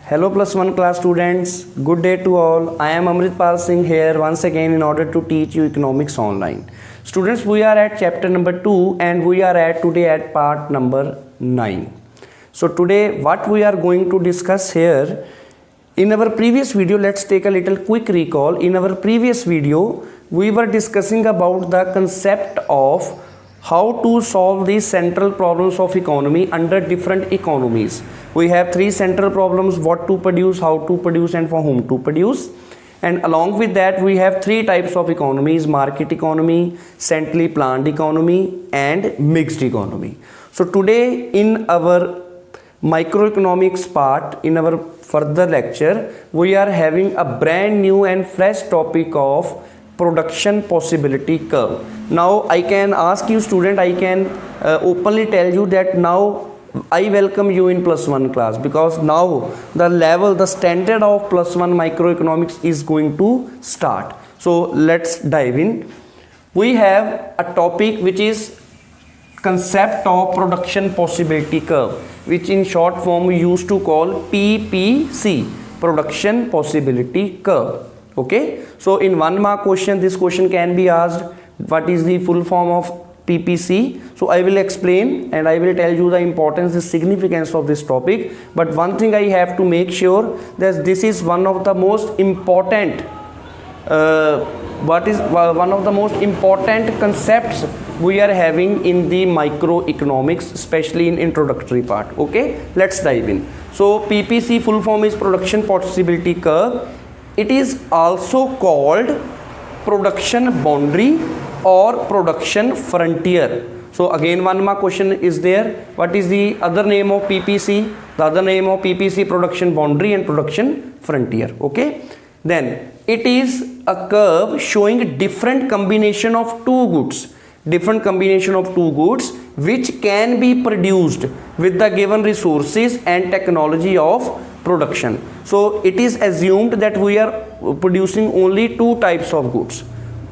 Hello plus one class students, good day to all. I am Amritpal Singh here once again in order to teach you economics online. Students, we are at chapter number 2 and we are at today at part number 9. So today what we are going to discuss here, in our previous video, let's take a little quick recall. In our previous video, we were discussing about the concept of how to solve these central problems of economy under different economies. We have three central problems: what to produce, how to produce, and for whom to produce. And along with that, we have three types of economies: market economy, centrally planned economy, and mixed economy. So today in our microeconomics part, in our further lecture, we are having a brand new and fresh topic of production possibility curve. Now I can ask you student, I can openly tell you that now I welcome you in plus one class, because now the level, the standard of plus one microeconomics is going to start. So let's dive in. We have a topic which is concept of production possibility curve, which in short form we used to call PPC, production possibility curve. Okay, so in 1 mark question, this question can be asked, what is the full form of PPC? So I will explain and I will tell you the importance, the significance of this topic. But one thing I have to make sure that this is one of the most important one of the most important concepts we are having in the microeconomics, especially in introductory part. Okay, let's dive in. So PPC full form is production possibility curve. It is also called production boundary or production frontier. So again 1 mark question is there. What is the other name of PPC? The other name of PPC, production boundary and production frontier. Okay, then it is a curve showing different combination of two goods, which can be produced with the given resources and technology of production. So it is assumed that we are producing only two types of goods.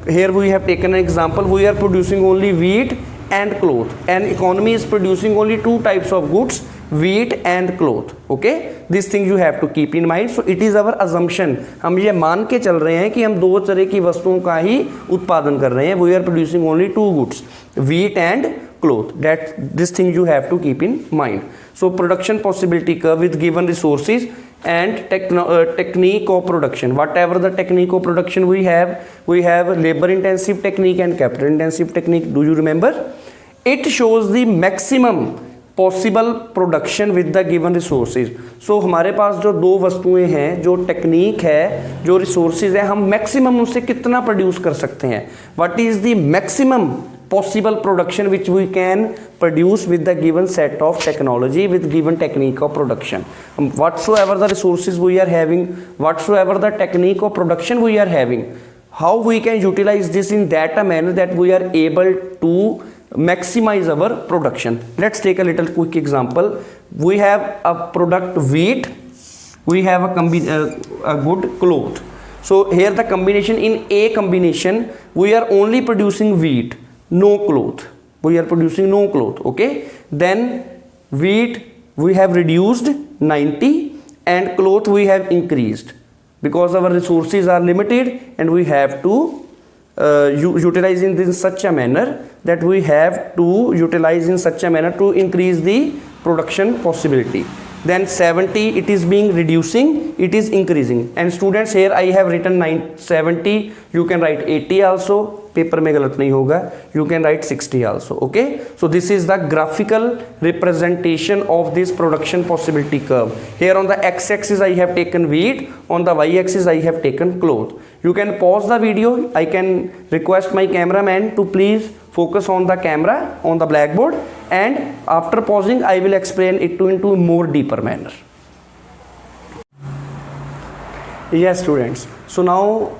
Here we have taken an example, we are producing only wheat and cloth. An economy is producing only two types of goods, wheat and cloth. Okay, this thing you have to keep in mind. So it is our assumption, हम ये मान के चल रहे हैं कि हम दो तरह की वस्तुओं का ही उत्पादन कर रहे हैं. We are producing only two goods, wheat and cloth. That this thing you have to keep in mind. So production possibility curve with given resources and technique of production. Whatever the technique of production we have labor intensive technique and capital intensive technique. Do you remember? It shows the maximum possible production with the given resources. So हमारे पास जो दो वस्तुएं हैं, जो technique है, जो resources है, हम मैक्सिमम उनसे कितना प्रोड्यूस कर सकते हैं. What is the maximum possible production which we can produce with the given set of technology, with given technique of production. Whatsoever the resources we are having, whatsoever the technique of production we are having, how we can utilize this in that a manner that we are able to maximize our production. Let's take a little quick example. We have a product wheat, we have a good cloth. So here the combination, in A combination we are only producing wheat, no cloth. We are producing no cloth. Okay, then wheat we have reduced 90 and cloth we have increased, because our resources are limited and we have to utilize in this such a manner that we have to utilize in such a manner to increase the production possibility. Then 70 it is being reducing, it is increasing. And students, here I have written 70, you can write 80 also, paper में गलत नहीं होगा, you can write 60 also. Okay, so this is the graphical representation of this production possibility curve. Here on the x-axis I have taken wheat, on the y-axis I have taken cloth. You can pause the video. I can request my cameraman to please focus on the camera on the blackboard, and after pausing I will explain it into a more deeper manner. Yes students, so now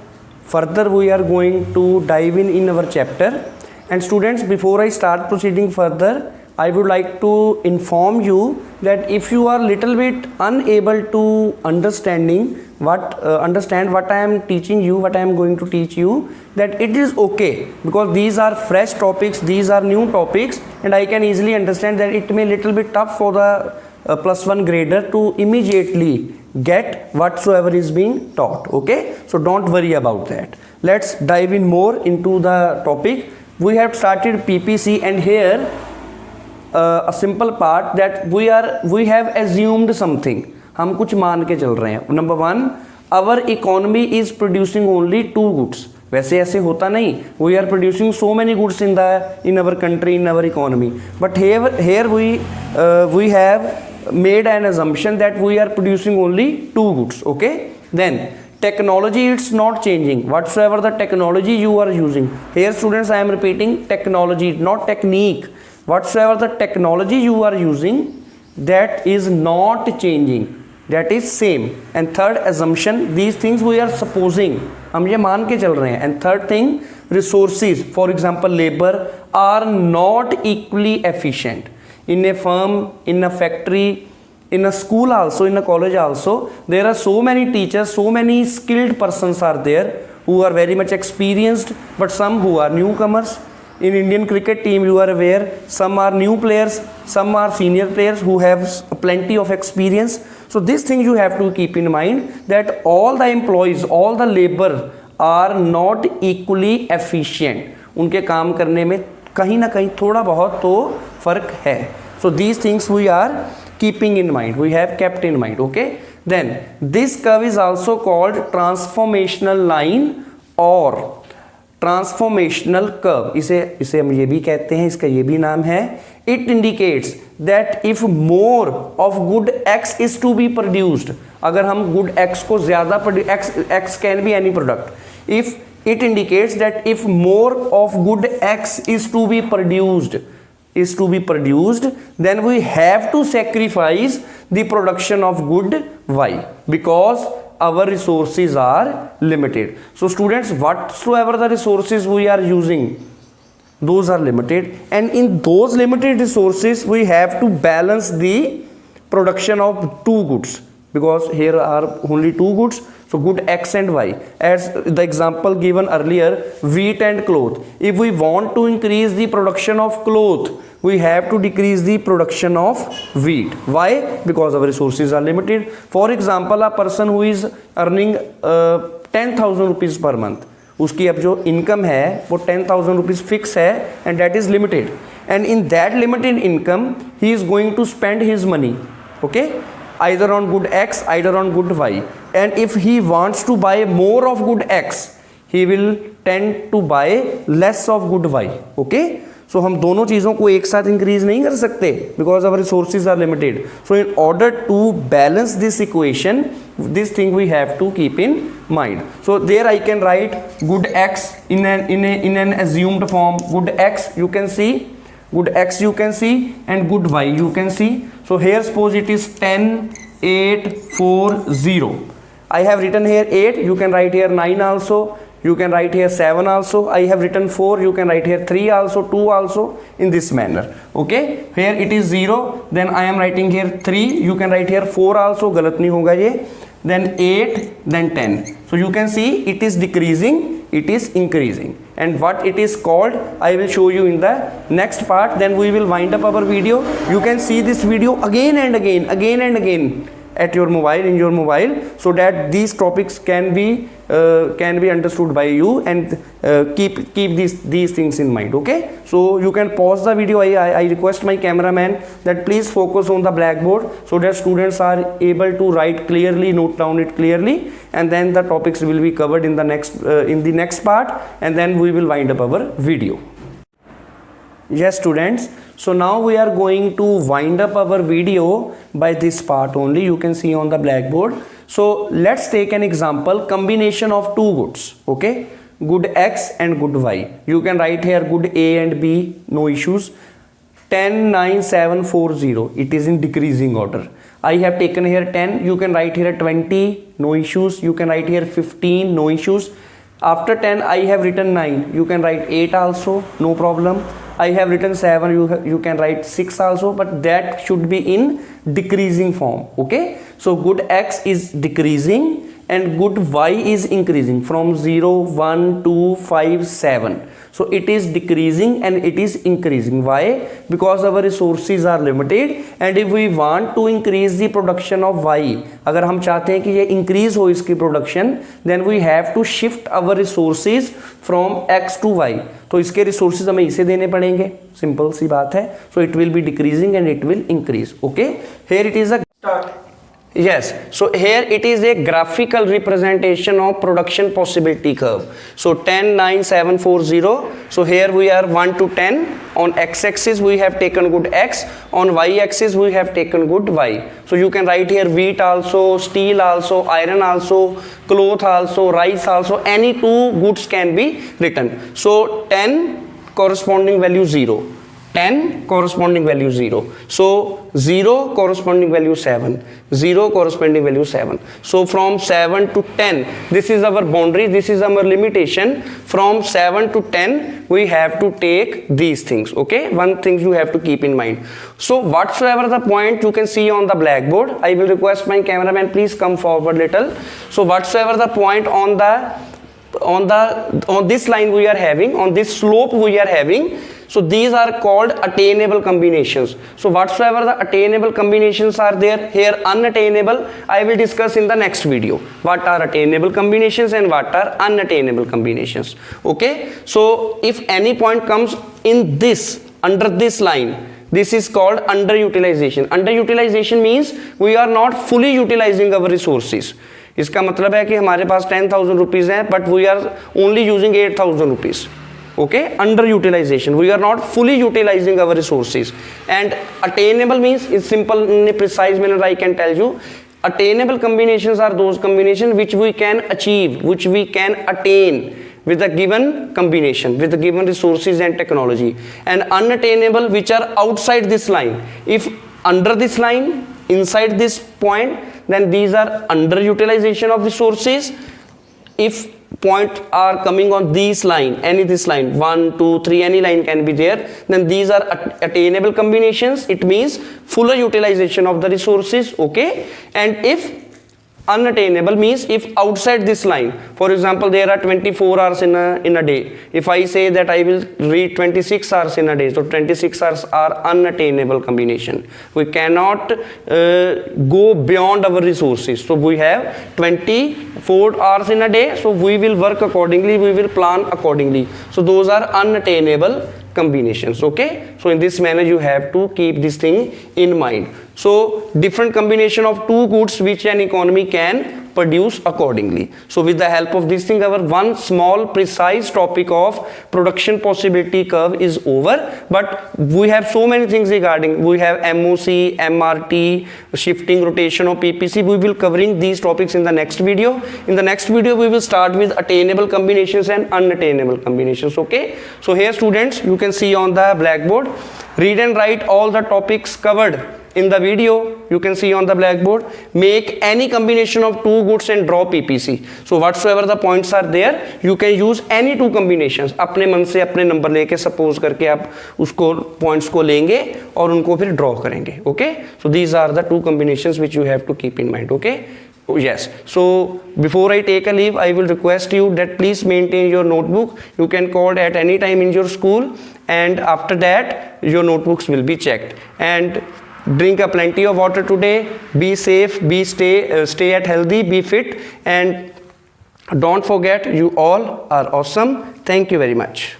further we are going to dive in our chapter. And students, before I start proceeding further, I would like to inform you that if you are little bit unable to understand what I am teaching you, what I am going to teach you, that it is okay, because these are fresh topics, these are new topics, and I can easily understand that it may little bit tough for the +1 grader to immediately get whatsoever is being taught. Okay, so don't worry about that. Let's dive in more into the topic. We have started PPC, and here a simple part that we have assumed something. हम कुछ मान के चल रहे हैं. Number 1, our economy is producing only 2 goods. वैसे ऐसे होता नहीं. We are producing so many goods in our country, in our economy. But here we have made an assumption that we are producing only 2 goods. Okay. Then technology, it's not changing. Whatsoever the technology you are using. Here students, I am repeating technology, not technique. Whatsoever the technology you are using, that is not changing. That is same. And third assumption, these things we are supposing, हम ये मान के चल रहे हैं. And third thing, resources, for example labor, are not equally efficient. In a firm, in a factory, in a school also, in a college also, there are so many teachers, so many skilled persons are there who are very much experienced, but some who are newcomers. In Indian cricket team, you are aware, some are new players, some are senior players who have plenty of experience. So this thing you have to keep in mind, that all the employees, all the labor are not equally efficient. उनके काम करने में कहीं ना कहीं थोड़ा बहुत तो फर्क है. So these things we are keeping in mind, we have kept in mind. Okay, then this curve is also called transformational line or transformational curve. इसे हम ये भी कहते हैं, इसका ये भी नाम है. It indicates that if more of good X is to be produced, अगर हम गुड एक्स को ज्यादा X can be any product. If it indicates that if more of good X is to be produced then we have to sacrifice the production of good y because our resources are limited. So students, whatsoever the resources we are using, those are limited, and in those limited resources we have to balance the production of 2 goods, because here are only 2 goods. So good X and Y, as the example given earlier, wheat and cloth. If we want to increase the production of cloth, we have to decrease the production of wheat. Why? Because our resources are limited. For example, a person who is earning 10,000 rupees per month, उसकी अब जो income है वो 10,000 rupees fix है, and that is limited. And in that limited income, he is going to spend his money. Okay, either on good X, either on good Y. And if he wants to buy more of good X, he will tend to buy less of good Y. Okay, so हम दोनों चीज़ों को एक साथ increase नहीं कर सकते, because our resources are limited. So in order to balance this equation, this thing we have to keep in mind. So there I can write good X in an assumed form. Good X you can see, good X you can see, and good Y you can see. So here suppose it is 10, 8, 4, 0. I have written here 8, you can write here 9 also, you can write here 7 also. I have written 4, you can write here 3 also, 2 also, in this manner. Okay, here it is 0, then I am writing here 3, you can write here 4 also, गलत नहीं होगा ये, then 8, then 10. So you can see it is decreasing, it is increasing. And what it is called, I will show you in the next part. Then we will wind up our video. You can see this video again and again at your mobile, in your mobile, so that these topics can be understood by you, and keep these things in mind. Okay, so you can pause the video. I request my cameraman that please focus on the blackboard, so that students are able to write clearly, note down it clearly, and then the topics will be covered in the next part, and then we will wind up our video. Yes students, so now we are going to wind up our video by this part only. You can see on the blackboard. So let's take an example, combination of 2 goods. Okay, good X and good Y. You can write here good A and B, no issues. 10, 9, 7, 4, 0. It is in decreasing order. I have taken here 10. You can write here 20, no issues. You can write here 15, no issues. After 10, I have written 9. You can write 8 also, no problem. I have written 7, you can write 6 also, but that should be in decreasing form. Okay, so good X is decreasing and good y is increasing from 0 1 2 5 7. So it is decreasing and it is increasing. Why? Because our resources are limited and if we want to increase the production of y, अगर हम चाहते हैं कि ये increase हो इसकी production, then we have to shift our resources from x to y. तो इसके resources हमें इसे देने पड़ेंगे, simple सी बात है. So it will be decreasing and it will increase. Okay, here it is a start. Yes, so here it is a graphical representation of production possibility curve. So 10 9 7 4 0. So here we are 1 to 10. On x-axis we have taken good x, on y-axis we have taken good y. So you can write here wheat also, steel also, iron also, cloth also, rice also, any two goods can be written. So 10 corresponding value 0. 10 corresponding value 0. So 0 corresponding value 7. 0 corresponding value 7. So from 7 to 10, this is our boundary, this is our limitation. From 7 to 10, we have to take these things. Okay, one thing you have to keep in mind. So whatsoever the point you can see on the blackboard, I will request my cameraman please come forward little. So whatsoever the point on this line we are having, on this slope we are having, so these are called attainable combinations. So whatsoever the attainable combinations are there, here unattainable, I will discuss in the next video what are attainable combinations and what are unattainable combinations. Okay, so if any point comes in this, under this line, this is called underutilization. Underutilization means we are not fully utilizing our resources. इसका मतलब है कि हमारे पास 10,000 rupees हैं but we are only using 8,000 rupees. Okay, underutilization, we are not fully utilizing our resources. And attainable means, it's simple in a precise manner I can tell you, attainable combinations are those combinations which we can achieve, which we can attain with a given combination, with the given resources and technology. And unattainable, which are outside this line. If under this line, inside this point, then these are underutilization of resources. If point are coming on this line, any this line 1 2 3, any line can be there, then these are attainable combinations. It means fuller utilization of the resources. Okay, and if unattainable means if outside this line, for example there are 24 hours in a day, if I say that I will read 26 hours in a day, so 26 hours are unattainable combination. We cannot go beyond our resources. So we have 24 hours in a day, so we will work accordingly, we will plan accordingly. So those are unattainable combinations. Okay, so in this manner you have to keep this thing in mind. So different combination of two goods which an economy can produce accordingly. So with the help of this thing, our one small precise topic of production possibility curve is over. But we have so many things regarding, we have MOC, MRT, shifting, rotation of PPC. We will covering these topics in the next video. In the next video we will start with attainable combinations and unattainable combinations. Okay, so here students, you can see on the blackboard, read and write all the topics covered in the video. You can see on the blackboard, make any combination of two goods and draw PPC. So whatsoever the points are there, you can use any two combinations. अपने मन से अपने number लेके suppose करके आप उसको points को लेंगे और उनको फिर ड्रॉ करेंगे. Okay, so these are the two combinations which you have to keep in mind. Okay, yes, so before I take a leave, I will request you that please maintain your notebook. You can call at any time in your school, and after that your notebooks will be checked. And drink a plenty of water today. Be safe, stay at healthy, be fit, and don't forget, you all are awesome. Thank you very much.